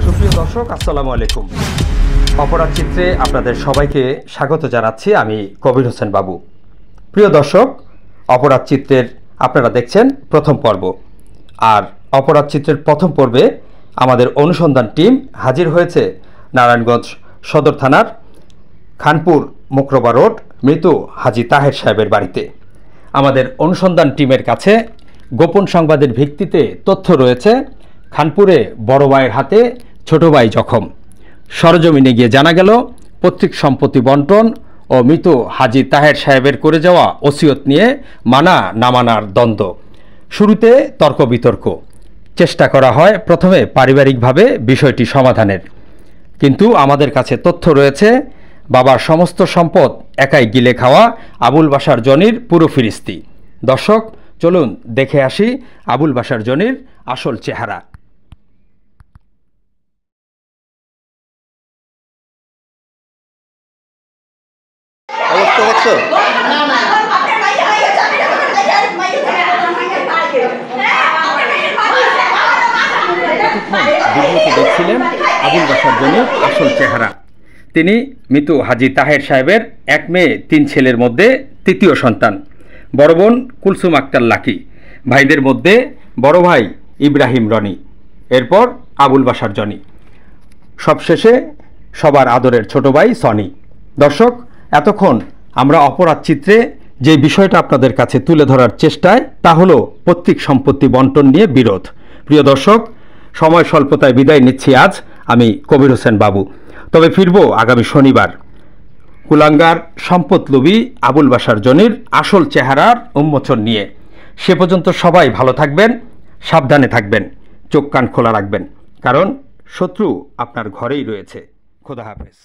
সুপ্রিয় দর্শক, আসসালামু আলাইকুম। অপরাধ চিত্রে আপনাদের সবাইকে স্বাগত জানাচ্ছি। আমি কবির হোসেন বাবু। প্রিয় দর্শক, অপরাধ চিত্রের আপনারা দেখছেন প্রথম পর্ব। আর অপরাধ চিত্রের প্রথম পর্বে আমাদের অনুসন্ধান টিম হাজির হয়েছে নারায়ণগঞ্জ সদর থানার খানপুর মোকরবা রোড মৃত হাজী তাহের সাহেবের বাড়িতে। আমাদের অনুসন্ধান টিমের কাছে গোপন সংবাদের ভিত্তিতে তথ্য রয়েছে খানপুরে বড় ভাইয়ের হাতে ছোট ভাই জখম। সরজমিনে গিয়ে জানা গেল পৈতৃক সম্পত্তি বন্টন ও মৃত হাজী তাহের সাহেবের করে যাওয়া ওসিয়ত নিয়ে মানা না মানার দ্বন্দ্ব। শুরুতে তর্ক বিতর্ক, চেষ্টা করা হয় প্রথমে পারিবারিকভাবে বিষয়টি সমাধানের, কিন্তু আমাদের কাছে তথ্য রয়েছে বাবার সমস্ত সম্পদ একাই গিলে খাওয়া আবুল বাশার জনির পুরো ফিরিস্তি। দর্শক, চলুন দেখে আসি আবুল বাশার জনির আসল চেহারা। অবস্থা দেখছো? ভিডিওতে দেখছিলেন আবুল বাশার জনির আসল চেহারা। তিনি মৃত হাজী তাহের সাহেবের এক মেয়ে তিন ছেলের মধ্যে তৃতীয় সন্তান। বড় বোন কুলসুম আক্তার লাকি, ভাইদের মধ্যে বড় ভাই ইব্রাহিম রনি, এরপর আবুল বাশার জনি, সবশেষে সবার আদরের ছোট ভাই সনি। দর্শক, এতক্ষণ আমরা অপরাধ চিত্রে যে বিষয়টা আপনাদের কাছে তুলে ধরার চেষ্টায় তা হলো পৈতৃক সম্পত্তি বন্টন নিয়ে বিরোধ। প্রিয় দর্শক, সময় স্বল্পতায় বিদায় নিচ্ছি আজ আমি কবির হোসেন বাবু। তবে ফিরব আগামী শনিবার কুলাঙ্গার সম্পদলোভী আবুল বাশার জনির আসল চেহারার উন্মোচন নিয়ে। সে পর্যন্ত সবাই ভালো থাকবেন, সাবধানে থাকবেন, চোখ কান খোলা রাখবেন, কারণ শত্রু আপনার ঘরেই রয়েছে। খোদা হাফেজ।